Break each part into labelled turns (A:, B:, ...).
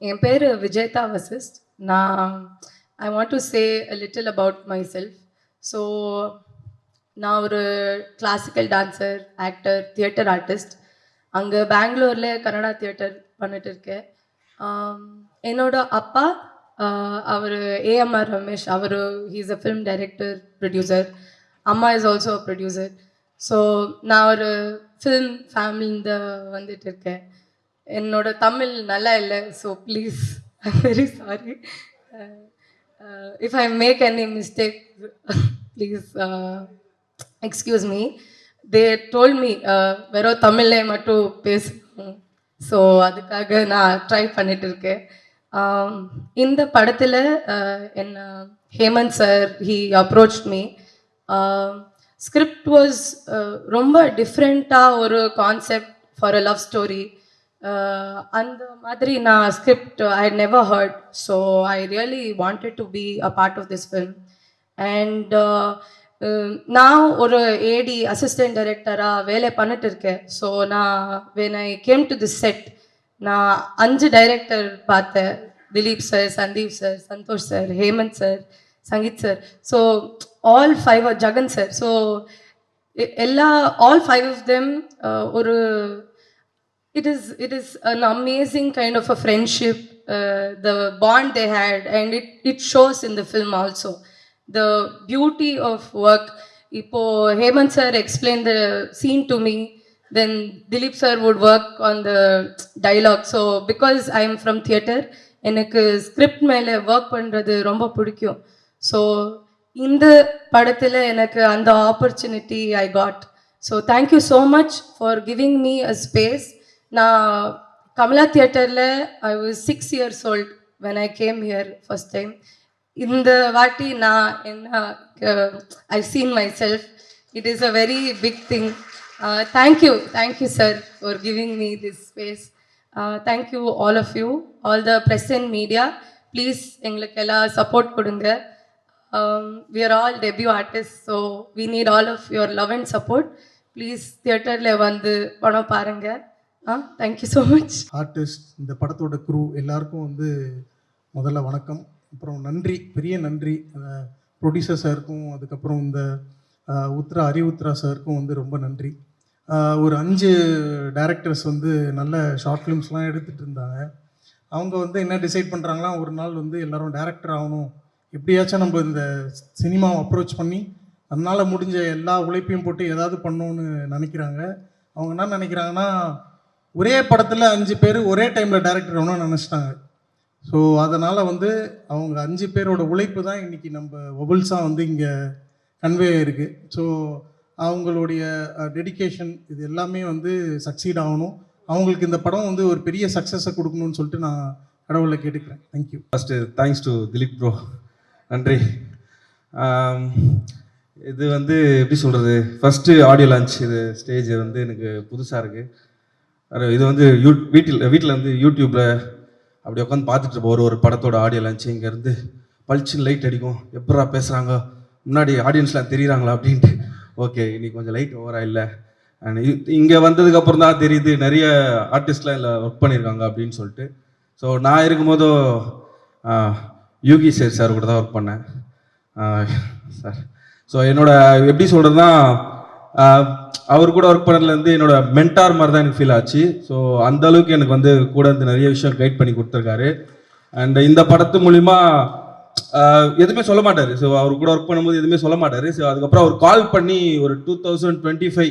A: என் பேர் விஜேதா வசிஸ்ட். நான் I want to say a little about myself. So நான் ஒரு classical dancer, actor, theatre artist. அங்கே பெங்களூரில் கன்னடா தியேட்டர் பண்ணிட்டு இருக்கேன். என்னோட அப்பா அவர் ஏஎம்ஆர் ரமேஷ். அவர் he's a film director, producer. அம்மா is also a producer. So நான் ஒரு ஃபிலிம் ஃபேமிலிந்து வந்துட்டு இருக்கேன். என்னோட தமிழ் நல்லா இல்லை, so please I am very sorry. If I make any mistake please excuse me. They told me வெறும் தமிழ்லே மட்டும் பேசணும். ஸோ அதுக்காக நான் ட்ரை பண்ணிட்டு இருக்கேன். இந்த படத்தில் என்ன Hemanth sir he approach me. Script was ரொம்ப டிஃப்ரெண்ட்டாக ஒரு concept for a love story. அந்த மாதிரி நான் script I never heard. So I really wanted to be a part of this film. And நான் ஒரு ஏடி அசிஸ்டன்ட் டைரக்டராக வேலை பண்ணிட்டு இருக்கேன். ஸோ நான் when I came to this set, நான் 5 டைரக்டர் பார்த்தேன். Dileep sir, Sandeep sir, Santhosh sir, Hemanth sir, Sangeeth sir. So all 5 Jagan sir. So எல்லா ஆல் 5 ஆஃப் தெம் ஒரு it is an amazing kind of a friendship, the bond they had, and it shows in the film also. The beauty of work. Ipo Hemant sir explained the scene to me, then Dilip sir would work on the dialogue. So because I am from theater, எனக்கு script மேலே work பண்ணுறது ரொம்ப பிடிக்கும். So இந்த படத்தில் எனக்கு அந்த opportunity I got. So thank you so much for giving me a space. நான் கமலா தியேட்டரில் I was 6 years old when I came here first time. இந்த வாட்டி நான் என்ன I seen myself. It is a very big thing. Thank you sir for giving me this space. Thank you all of you, all the press and media. Please எங்களுக்கு எல்லாம் support கொடுங்க. We are all debut artists, so we need all of your love and support. Please தியேட்டரில் வந்து படம் பாருங்கள். Thank you so much.
B: Artist, இந்த படத்தோட crew எல்லாருக்கும் முதல்ல வணக்கம். அப்புறம் நன்றி, பெரிய நன்றி ப்ரொடியூசர் சாருக்கும், அதுக்கப்புறம் இந்த உத்ரா சாருக்கும் ரொம்ப நன்றி. ஒரு 5 டைரக்டர்ஸ் நல்ல ஷார்ட் ஃபிலிம்ஸ்லாம் எடுத்துகிட்டு இருந்தாங்க. அவங்க என்ன டிசைட் பண்ணுறாங்களா, ஒரு நாள் எல்லோரும் டைரக்டர் ஆகணும், எப்படியாச்சும் நம்ம இந்த சினிமாவை அப்ரோச் பண்ணி அதனால் முடிஞ்ச எல்லா உழைப்பையும் போட்டு ஏதாவது பண்ணணுன்னு நினைக்கிறாங்க. அவங்க என்ன நினைக்கிறாங்கன்னா, ஒரே படத்தில் 5 பேர் ஒரே டைமில் டைரக்டர் ஆகணும்னு நினச்சிட்டாங்க. ஸோ அதனால் அவங்க 5 பேரோட உழைப்பு தான் இன்றைக்கி நம்ம ஒபுல்ஸாக இங்கே கன்வே ஆகிருக்கு. ஸோ அவங்களுடைய டெடிக்கேஷன் இது எல்லாமே சக்சீட் ஆகணும். அவங்களுக்கு இந்த படம் ஒரு பெரிய சக்ஸஸை கொடுக்கணும்னு சொல்லிட்டு நான் கடவுளை கேட்டுக்கிறேன். Thank you.
C: First thanks to Dileep bro, நன்றி. இது எப்படி சொல்கிறது, ஃபஸ்ட்டு ஆடியோ லான்ச். இது ஸ்டேஜ் எனக்கு புதுசாக இருக்குது. இது வீட்டில் யூடியூப்பில் அப்படி உட்காந்து பார்த்துட்டு இருப்போம் ஒரு படத்தோட ஆடியோ லான்ச். இங்கேருந்து பளிச்சுன்னு லைட் அடிக்கும், எப்படா பேசுகிறாங்க, முன்னாடி ஆடியன்ஸ்லாம் தெரியுறாங்களா அப்படின்ட்டு. ஓகே, இன்னைக்கு கொஞ்சம் லைட் ஓவராக இல்லை. அண்ட் இங்கே வந்ததுக்கப்புறம் தான் தெரியுது நிறைய ஆர்டிஸ்ட்லாம் இல்லை ஒர்க் பண்ணியிருக்காங்க அப்படின்னு சொல்லிட்டு. ஸோ நான் இருக்கும்போதும் யூகி சார் கூட தான் ஒர்க் பண்ணேன் சார். ஸோ என்னோட எப்படி சொல்கிறதுனா, அவர் கூட ஒர்க் பண்ணதுலேருந்து என்னோட மென்டார் மாதிரி தான் எனக்கு ஃபீல் ஆச்சு. ஸோ அந்த அளவுக்கு எனக்கு கூட நிறைய விஷயம் கைட் பண்ணி கொடுத்துருக்காரு. அண்ட் இந்த படத்து மூலிமா எதுவுமே சொல்ல மாட்டார். ஸோ அவர் கூட ஒர்க் பண்ணும்போது எதுவுமே சொல்ல மாட்டார். ஸோ அதுக்கப்புறம் அவர் கால் பண்ணி ஒரு 2025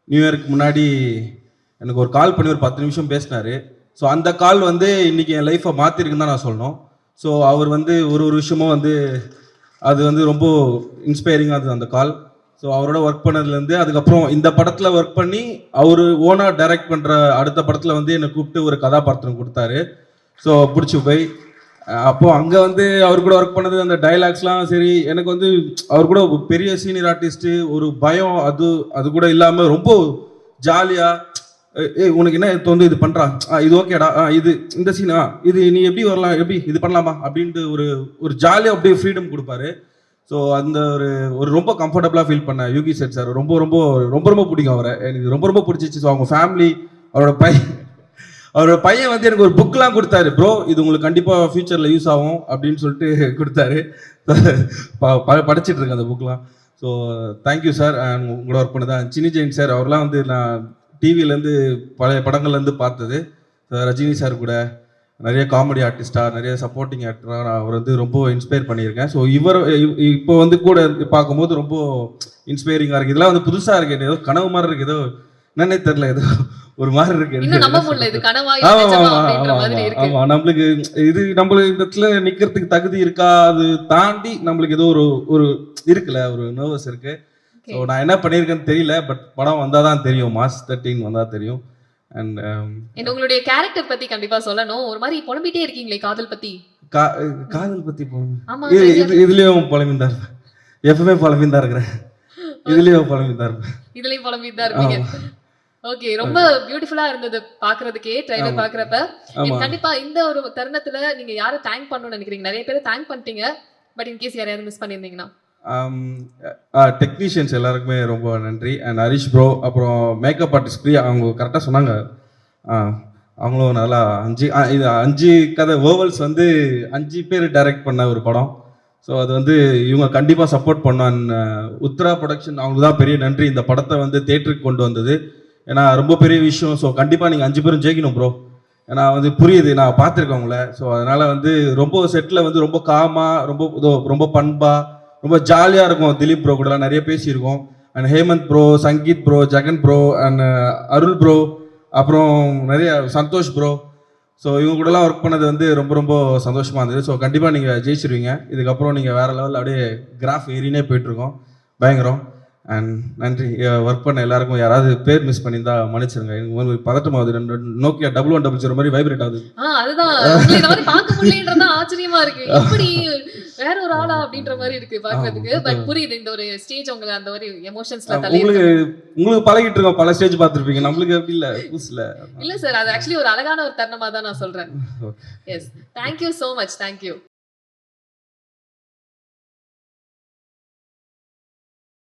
C: நியூ இயருக்கு முன்னாடி எனக்கு ஒரு கால் பண்ணி ஒரு 10 நிமிஷம் பேசினார். ஸோ அந்த கால் இன்னைக்கு என் லைஃப்பை மாற்றிருக்குன்னு தான் நான் சொல்லணும். ஸோ அவர் ஒரு விஷயமும் அது ரொம்ப இன்ஸ்பைரிங்காக இருந்தது அந்த கால். ஸோ அவரோட ஒர்க் பண்ணதுலேருந்து அதுக்கப்புறம் இந்த படத்தில் ஒர்க் பண்ணி அவர் ஓனாக டைரக்ட் பண்ணுற அடுத்த படத்தில் என்னை கூப்பிட்டு ஒரு கதாபாத்திரம் கொடுத்தாரு. ஸோ பிடிச்சி போய் அப்போது அங்கே அவர் கூட ஒர்க் பண்ணது அந்த டைலாக்ஸ்லாம் சரி, எனக்கு அவர் கூட ஒரு பெரிய சீனியர் ஆர்டிஸ்ட்டு, ஒரு பயம் அது கூட இல்லாமல் ரொம்ப ஜாலியாக உனக்கு என்ன இது பண்ணுறான், இது ஓகேடா, இது இந்த சீனா, இது நீ எப்படி வரலாம், எப்படி இது பண்ணலாமா அப்படின்ட்டு ஒரு ஜாலியாக அப்படியே ஃப்ரீடம் கொடுப்பாரு. ஸோ அந்த ஒரு ரொம்ப கம்ஃபர்டபுளாக ஃபீல் பண்ணேன். யூகி சார் ரொம்ப ரொம்ப ரொம்ப ரொம்ப பிடிக்கும் அவரை, எனக்கு ரொம்ப ரொம்ப பிடிச்சிச்சு. ஸோ அவங்க ஃபேமிலி, அவரோட அவரோட பையன் வந்து எனக்கு ஒரு புக்லாம் கொடுத்தாரு. ப்ரோ இது உங்களுக்கு கண்டிப்பாக ஃபியூச்சரில் யூஸ் ஆகும் அப்படின்னு சொல்லிட்டு கொடுத்தாரு. படிச்சிட்டு இருக்கேன் அந்த புக்லாம். So thank you sir. உங்களோட ஒர்க் பண்ணதான் சின்னி ஜெயின் சார், அவர்லாம் வந்து நான் டிவிலேருந்து பழைய படங்கள்லேருந்து பார்த்தது. ரஜினி சார் கூட நிறைய காமெடி ஆர்டிஸ்டாக, நிறைய சப்போர்ட்டிங் ஆக்டராக நான் அவர் வந்து ரொம்ப இன்ஸ்பயர் பண்ணியிருக்கேன். ஸோ இப்போ வந்து கூட பார்க்கும்போது ரொம்ப இன்ஸ்பைரிங்காக இருக்குது. இதெல்லாம் வந்து புதுசாக இருக்குது, ஏதோ கனவு மாதிரி இருக்குது, ஏதோ என்னன்னே தெரியல, ஏதோ ஒரு மாதிரி இருக்கு. ஆமா, நம்மளுக்கு இது நம்மளுக்கு இந்த இடத்துல நிக்கிறதுக்கு தகுதி இருக்கா, அது தாண்டி நம்மளுக்கு ஏதோ ஒரு இருக்குல்ல, ஒரு நர்வஸ் இருக்கு. ஸோ நான் என்ன பண்ணியிருக்கேன்னு தெரியல, பட் படம் வந்தாதான் தெரியும், மாஸ் 13 வந்தா தெரியும். அண்ட்
D: உங்களுடைய கேரக்டர் பத்தி கண்டிப்பா சொல்லணும். ஒரு மாதிரி புலம்பிட்டே இருக்கீங்களே காதல் பத்தி.
C: காதல் பத்தி இதுலயும் புலம்பிந்தா இருப்பேன், எப்பவுமே புலம்பிந்தா இருக்கிறேன், இதுலயும் புலம்பிந்தா இருப்பேன்,
D: இதுலயும் புலம்பிதான் இருப்பீங்க. ஓகே, ரொம்ப பியூட்டிஃபுல்லா இருந்தது பாக்குறதுக்கே ட்ரைலர் பாக்குறப்ப. கண்டிப்பா இந்த ஒரு தருணத்துல நீங்க யாரை தேங்க் பண்ணணும்னு நினைக்கிறீங்க? நிறைய பேரை தேங்க் பண்ணிட்டீங்க, பட் இன்கேஸ் யாரையாவது மிஸ் பண்ணியிருந்தீங்கன்னா?
C: டெக்னீஷியன்ஸ் எல்லாருக்குமே ரொம்ப நன்றி. அண்ட் ஹரிஷ் ப்ரோ, அப்புறம் மேக்கப் ஆர்டிஸ்ட் பிரியா, அவங்க கரெக்டாக சொன்னாங்க. அவங்களும் நல்லா 5 கதை வேர்வல்ஸ் வந்து 5 பேர் டைரக்ட் பண்ண ஒரு படம். ஸோ அது வந்து இவங்க கண்டிப்பாக சப்போர்ட் பண்ணான். உத்ரா ப்ரொடக்ஷன் அவங்களுக்கு தான் பெரிய நன்றி, இந்த படத்தை வந்து தேட்டருக்கு கொண்டு வந்தது. ஏன்னா ரொம்ப பெரிய விஷயம். ஸோ கண்டிப்பாக நீங்கள் 5 பேரும் ஜெயிக்கணும் ப்ரோ. ஏன்னா வந்து புரியுது, நான் பார்த்துருக்கேன் உங்களை. ஸோ அதனால் வந்து ரொம்ப செட்டில் வந்து ரொம்ப காமாக, ரொம்ப பண்பாக, ரொம்ப ஜாலியாக இருக்கும். திலீப் ப்ரோ கூடலாம் நிறைய பேசியிருக்கோம். And Hemanth bro, Sangeeth bro, Jagan bro, and Arul bro, அப்புறம் நிறைய சந்தோஷ் ப்ரோ. ஸோ இவங்க கூடலாம் ஒர்க் பண்ணது வந்து ரொம்ப ரொம்ப சந்தோஷமாக இருந்தது. ஸோ கண்டிப்பாக நீங்கள் ஜெயிச்சிருவீங்க. இதுக்கப்புறம் நீங்கள் வேறு லெவலில் அப்படியே கிராஃப் ஏறினே போயிட்டுருக்கோம், பயங்கரம். அண்ட் நன்றி. ஒர்க் பண்ண எல்லாருக்கும் யாராவது பேர் மிஸ் பண்ணியிருந்தா மன்னிச்சிருங்க. எனக்கு பதட்டமாகுது, நோக்கியா 1100 மாதிரி வைப்ரேட் ஆகுது.
D: அதுதான் இந்த மாதிரி பார்க்க முடியலன்றதா ஆச்சரியமா இருக்கு. எப்படி வேற ஒரு ஆளா அப்படின்ற மாதிரி இருக்கு பாக்குறதுக்கு. பட் புரியுது, இந்த ஒரு ஸ்டேஜ் உங்களுக்கு அந்த ஒரு எமோஷன்ஸ்ல
C: உங்களுக்கு பழகிட்டு இருக்கோம், பல ஸ்டேஜ் பார்த்துருப்பீங்க, நம்மளுக்கு அப்படி இல்ல, புதுசுல
D: இல்ல சார். அது ஆக்சுவலி ஒரு அழகான ஒரு தருணமா தான் நான் சொல்றேன். Yes, thank you so much. Thank you.